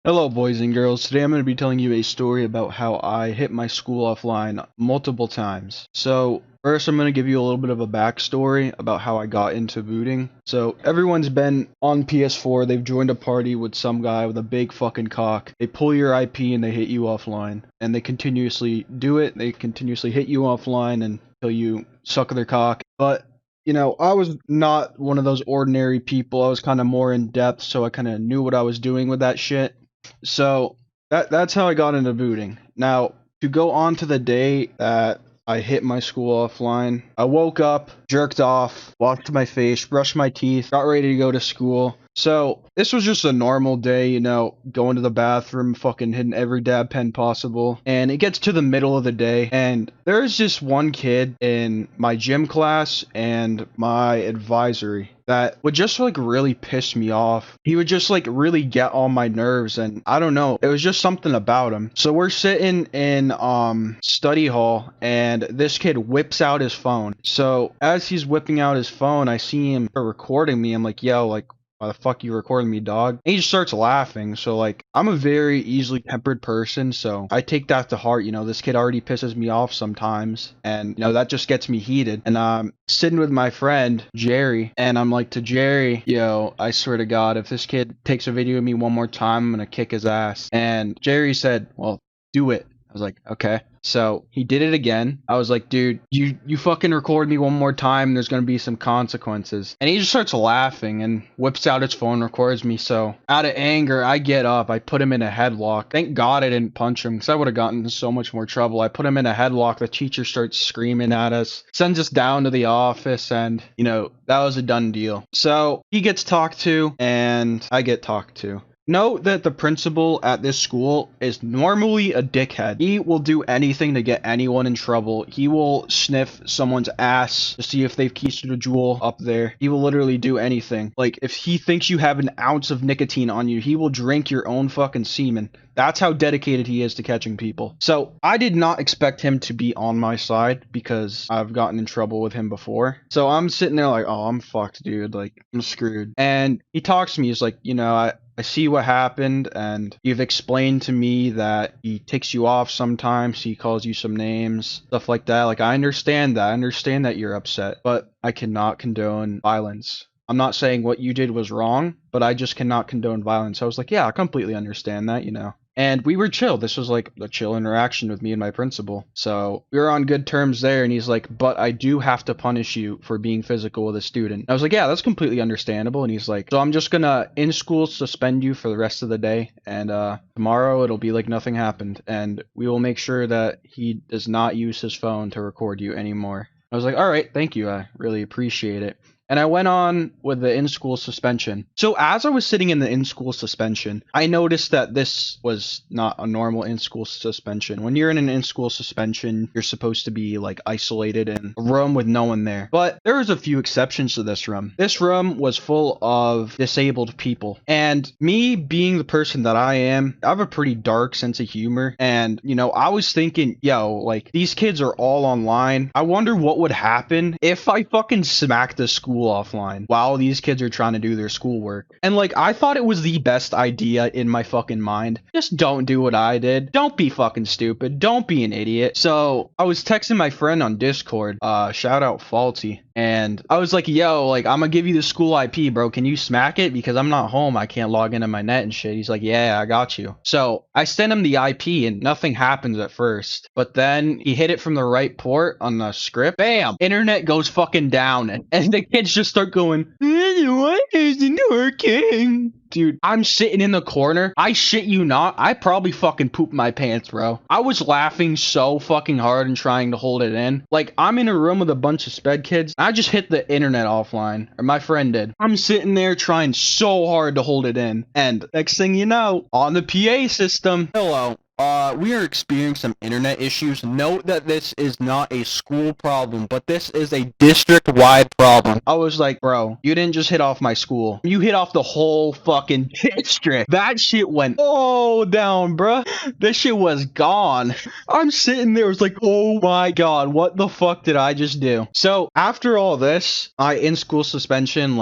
Hello, boys and girls. Today I'm going to be telling you a story about how I hit my school offline multiple times. So, first, I'm going to give you a little bit of a backstory about how I got into booting. So, everyone's been on PS4, they've joined a party with some guy with a big fucking cock. They pull your IP and they hit you offline. And they continuously do it, they continuously hit you offline until you suck their cock. But I was not one of those ordinary people. I was kind of more in depth, so I kind of knew what I was doing with that shit. So that's how I got into booting. Now, to go on to the day that I hit my school offline, I woke up, jerked off, washed my face, brushed my teeth, got ready to go to school. So this was just a normal day, going to the bathroom, fucking hitting every dab pen possible. And it gets to the middle of the day, and there's just one kid in my gym class and my advisory that would just really piss me off. He would just really get on my nerves, and I don't know, it was just something about him. So we're sitting in study hall, and this kid whips out his phone. So as he's whipping out his phone, I see him recording me. I'm like, yo, why the fuck you recording me, dog? And he just starts laughing. So I'm a very easily tempered person, so I take that to heart. This kid already pisses me off sometimes, and that just gets me heated. And I'm sitting with my friend Jerry, and I'm like to Jerry, yo, I swear to God, if this kid takes a video of me one more time, I'm gonna kick his ass. And Jerry said, well, do it. I was like, okay. So he did it again. I was like, dude, you fucking record me one more time, there's gonna be some consequences. And he just starts laughing and whips out his phone, records me. So out of anger, I get up, I put him in a headlock. Thank God I didn't punch him, because I would have gotten in so much more trouble. I put him in a headlock. The teacher starts screaming at us, sends us down to the office, and that was a done deal. So he gets talked to, and I get talked to. Note that the principal at this school is normally a dickhead. He will do anything to get anyone in trouble. He will sniff someone's ass to see if they've keistered a jewel up there. He will literally do anything. If he thinks you have an ounce of nicotine on you, he will drink your own fucking semen. That's how dedicated he is to catching people. So I did not expect him to be on my side, because I've gotten in trouble with him before. So I'm sitting there like, oh, I'm fucked, dude. I'm screwed. And he talks to me. He's like, I see what happened, and you've explained to me that he ticks you off sometimes. He calls you some names, stuff like that. I understand that. I understand that you're upset, but I cannot condone violence. I'm not saying what you did was wrong, but I just cannot condone violence. I was like, yeah, I completely understand that, And we were chill. This was a chill interaction with me and my principal. So we were on good terms there. And he's like, but I do have to punish you for being physical with a student. I was like, yeah, that's completely understandable. And he's like, so I'm just gonna in school suspend you for the rest of the day. And tomorrow it'll be like nothing happened. And we will make sure that he does not use his phone to record you anymore. I was like, all right, thank you. I really appreciate it. And I went on with the in-school suspension. So as I was sitting in the in-school suspension, I noticed that this was not a normal in-school suspension. When you're in an in-school suspension, you're supposed to be isolated in a room with no one there. But there was a few exceptions to this room. This room was full of disabled people. And me being the person that I am, I have a pretty dark sense of humor. And, I was thinking, yo, these kids are all online. I wonder what would happen if I fucking smacked the school offline while these kids are trying to do their schoolwork. And I thought it was the best idea in my fucking mind. Just don't do what I did. Don't be fucking stupid. Don't be an idiot. So I was texting my friend on Discord, shout out Faulty, and I was like, yo, I'm gonna give you the school IP, bro. Can you smack it? Because I'm not home. I can't log into my net and shit. He's like, yeah, I got you. So I sent him the IP and nothing happens at first. But then he hit it from the right port on the script. Bam! Internet goes fucking down. And the kids just start going, what isn't working? Dude, I'm sitting in the corner. I shit you not. I probably fucking pooped my pants, bro. I was laughing so fucking hard and trying to hold it in. I'm in a room with a bunch of sped kids. I just hit the internet offline. Or my friend did. I'm sitting there trying so hard to hold it in. And next thing you know, on the PA system, hello. We are experiencing some internet issues. Note that this is not a school problem, but this is a district-wide problem. I was like, bro, you didn't just hit off my school. You hit off the whole fucking district. That shit went all down, bruh. This shit was gone. I'm sitting there, it's like, oh my god, what the fuck did I just do? So, after all this, in school suspension,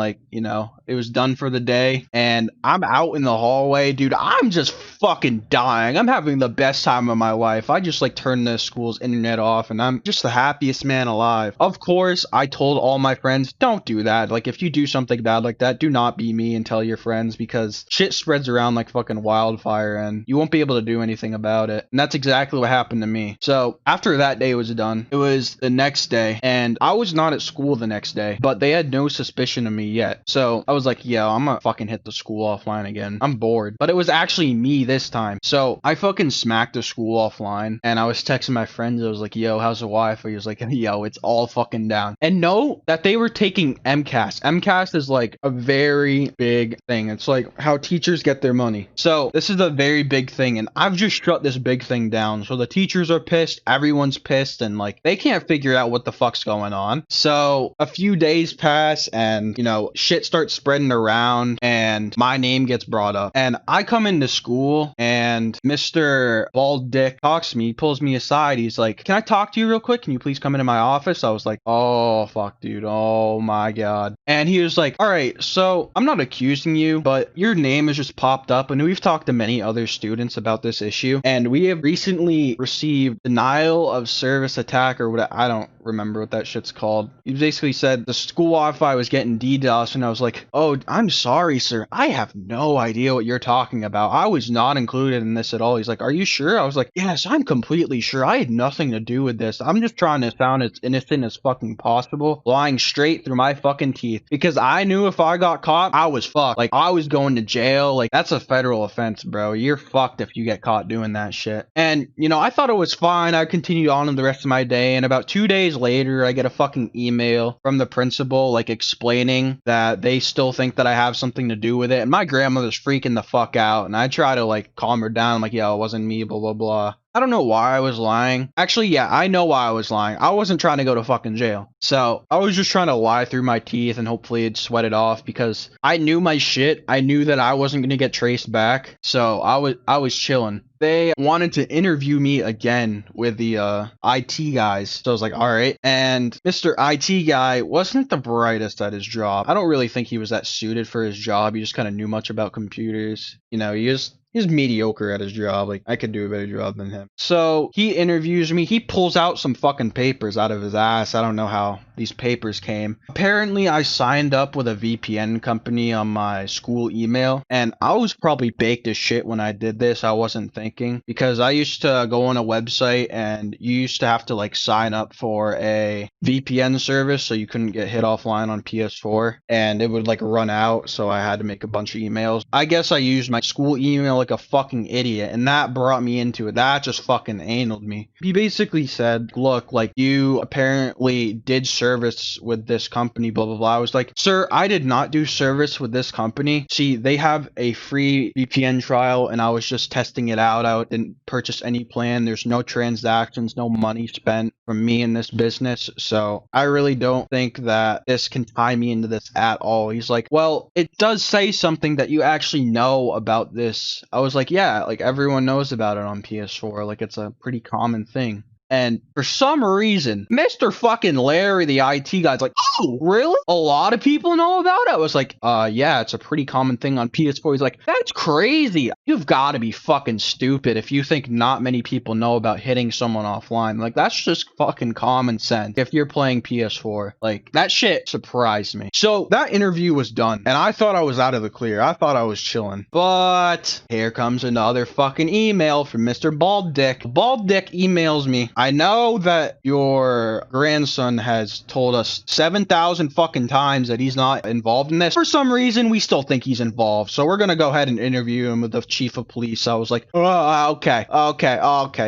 It was done for the day, and I'm out in the hallway, dude. I'm just fucking dying. I'm having the best time of my life. I just like turned the school's internet off, and I'm just the happiest man alive. Of course, I told all my friends, don't do that. Like, if you do something bad like that, do not be me and tell your friends, because shit spreads around like fucking wildfire, and you won't be able to do anything about it. And that's exactly what happened to me. So after that day was done, it was the next day, and I was not at school the next day, but they had no suspicion of me yet. So I was like, yo, I'm gonna fucking hit the school offline again. I'm bored. But it was actually me this time. So I fucking smacked the school offline, and I was texting my friends. I was like, yo, how's the Wi-Fi? He was like, yo, it's all fucking down. And know that they were taking MCAS. MCAS is like a very big thing. It's like how teachers get their money. So this is a very big thing, and I've just shut this big thing down. So the teachers are pissed, everyone's pissed, and like they can't figure out what the fuck's going on. So a few days pass, and you know, shit starts spreading around, and my name gets brought up. And I come into school, and Mr. Bald Dick talks to me, he pulls me aside. He's like, can I talk to you real quick? Can you please come into my office? I was like, oh fuck, dude. Oh my god. And he was like, all right, so I'm not accusing you, but your name has just popped up, and we've talked to many other students about this issue, and we have recently received denial of service attack, or what, I don't remember what that shit's called. He basically said the school Wi-Fi was getting DDoS, and I was like, oh, I'm sorry, sir. I have no idea what you're talking about. I was not included in this at all. He's like, are you sure? I was like, yes, I'm completely sure. I had nothing to do with this. I'm just trying to sound as innocent as fucking possible, lying straight through my fucking teeth, because I knew if I got caught, I was fucked. Like, I was going to jail. Like, that's a federal offense, bro. You're fucked if you get caught doing that shit. And, you know, I thought it was fine. I continued on the rest of my day, and about 2 days later, I get a fucking email from the principal, like, explaining that they still think that I have something to do with it. And my grandmother's freaking the fuck out, and I try to, like, calm her down. I'm like, yeah, it wasn't me, blah, blah, blah. I don't know why I was lying. Actually, yeah, I know why I was lying. I wasn't trying to go to fucking jail. So I was just trying to lie through my teeth and hopefully it'd sweat it off, because I knew my shit. I knew that I wasn't going to get traced back. So I was chilling. They wanted to interview me again with the IT guys. So I was like, all right. And Mr. IT guy wasn't the brightest at his job. I don't really think he was that suited for his job. He just kind of knew much about computers. You know, he's mediocre at his job. Like, I could do a better job than him. So he interviews me. He pulls out some fucking papers out of his ass. I don't know how these papers came. Apparently, I signed up with a VPN company on my school email, and I was probably baked as shit when I did this. I wasn't thinking, because I used to go on a website, and you used to have to like sign up for a VPN service so you couldn't get hit offline on PS4, and it would like run out, so I had to make a bunch of emails. I guess I used my school email like a fucking idiot, and that brought me into it. That just fucking analed me. He basically said, look, like, you apparently did service with this company, blah blah blah. I was like, sir, I did not do service with this company. See, they have a free VPN trial, and I was just testing it out. I didn't purchase any plan. There's no transactions, no money spent from me in this business, so I really don't think that this can tie me into this at all. He's like, well, it does say something that you actually know about this. I was like, yeah, like everyone knows about it on PS4. Like, it's a pretty common thing. And for some reason, Mr. fucking Larry, the IT guy's like, oh, really? A lot of people know about it? I was like, yeah, it's a pretty common thing on PS4. He's like, that's crazy. You've got to be fucking stupid if you think not many people know about hitting someone offline. Like, that's just fucking common sense if you're playing PS4. Like, that shit surprised me. So that interview was done, and I thought I was out of the clear. I thought I was chilling. But here comes another fucking email from Mr. Bald Dick. Bald Dick emails me. I know that your grandson has told us 7,000 fucking times that he's not involved in this. For some reason, we still think he's involved, so we're gonna go ahead and interview him with the chief of police. I was like, oh, okay,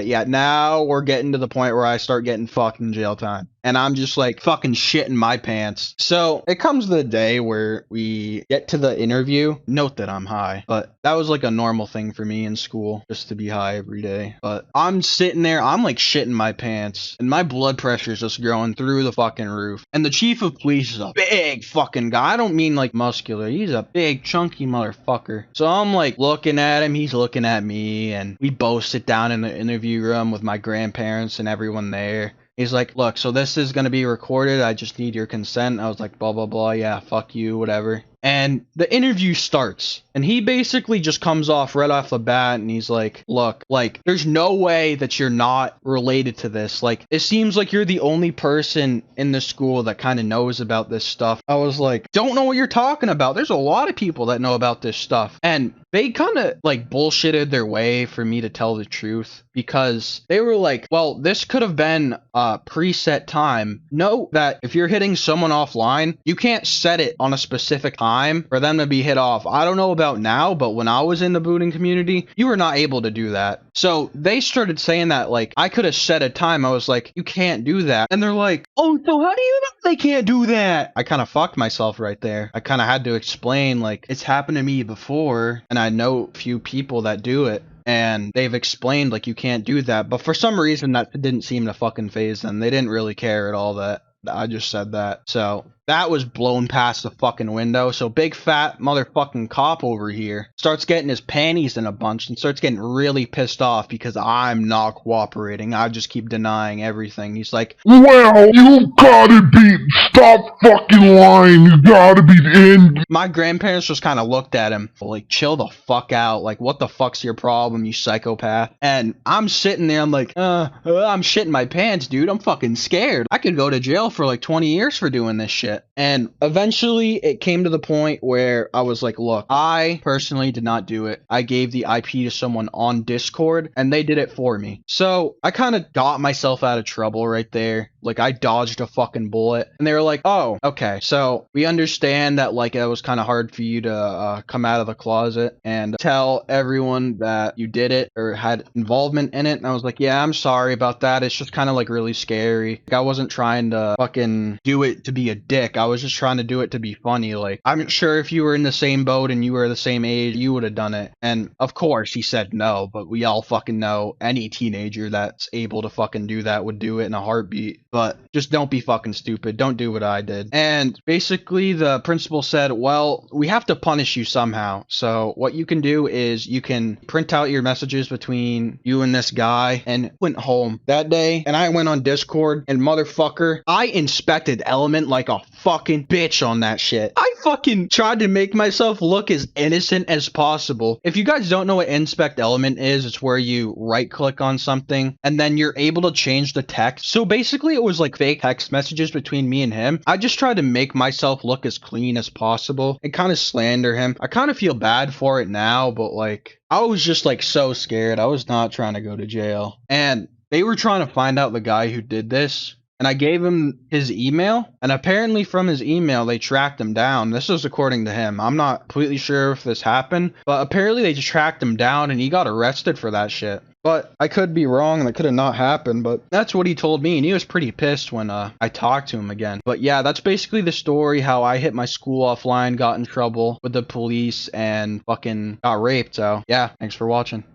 yeah, now we're getting to the point where I start getting fucking jail time. And I'm just like fucking shitting my pants. So it comes to the day where we get to the interview. Note that I'm high, but that was like a normal thing for me in school, just to be high every day. But I'm sitting there, I'm like shitting my pants, and my blood pressure is just going through the fucking roof. And the chief of police is a big fucking guy. I don't mean like muscular. He's a big chunky motherfucker. So I'm like looking at him, he's looking at me, and we both sit down in the interview room with my grandparents and everyone there. He's like, look, so this is going to be recorded. I just need your consent. I was like, blah, blah, blah. Yeah, fuck you, whatever. And the interview starts, and he basically just comes off right off the bat, and he's like, look, like, there's no way that you're not related to this. Like, it seems like you're the only person in the school that kind of knows about this stuff. I was like, don't know what you're talking about. There's a lot of people that know about this stuff. And they kind of like bullshitted their way for me to tell the truth, because they were like, well, this could have been a preset time. Know that if you're hitting someone offline, you can't set it on a specific time for them to be hit off. I don't know about now, but when I was in the booting community, you were not able to do that. So they started saying that like I could have set a time. I was like, you can't do that. And they're like, oh, so how do you know they can't do that? I kind of fucked myself right there. I kind of had to explain, like, it's happened to me before, and I know a few people that do it, and they've explained like you can't do that. But for some reason that didn't seem to fucking phase them. They didn't really care at all that I just said that. So that was blown past the fucking window. So big fat motherfucking cop over here starts getting his panties in a bunch and starts getting really pissed off because I'm not cooperating. I just keep denying everything. He's like, well, you gotta be, stop fucking lying, you gotta be in. My grandparents just kind of looked at him like, chill the fuck out. Like, what the fuck's your problem, you psychopath? And I'm sitting there, I'm like, I'm shitting my pants, dude. I'm fucking scared. I could go to jail for like 20 years for doing this shit. And eventually it came to the point where I was like, look, I personally did not do it. I gave the IP to someone on Discord and they did it for me. So I kind of got myself out of trouble right there. Like, I dodged a fucking bullet. And they were like, oh, okay, so we understand that like it was kind of hard for you to come out of the closet and tell everyone that you did it or had involvement in it. And I was like, yeah, I'm sorry about that. It's just kind of like really scary. Like, I wasn't trying to fucking do it to be a dick. I was just trying to do it to be funny. Like, I'm sure if you were in the same boat and you were the same age, you would have done it. And of course he said no, but we all fucking know any teenager that's able to fucking do that would do it in a heartbeat. But just don't be fucking stupid. Don't do what I did. And basically the principal said, well, we have to punish you somehow. So what you can do is you can print out your messages between you and this guy. And went home that day and I went on Discord and motherfucker, I inspected Element like a fucking bitch on that shit. I fucking tried to make myself look as innocent as possible. If you guys don't know what inspect element is, it's where you right click on something and then you're able to change the text. So basically it was like fake text messages between me and him. I just tried to make myself look as clean as possible and kind of slander him. I kind of feel bad for it now, but like I was just like so scared. I was not trying to go to jail. And they were trying to find out the guy who did this. And I gave him his email, and apparently from his email, they tracked him down. This was according to him. I'm not completely sure if this happened, but apparently they just tracked him down, and he got arrested for that shit. But I could be wrong, that could have not happened, but that's what he told me, and he was pretty pissed when I talked to him again. But yeah, that's basically the story, how I hit my school offline, got in trouble with the police, and fucking got raped. So yeah, thanks for watching.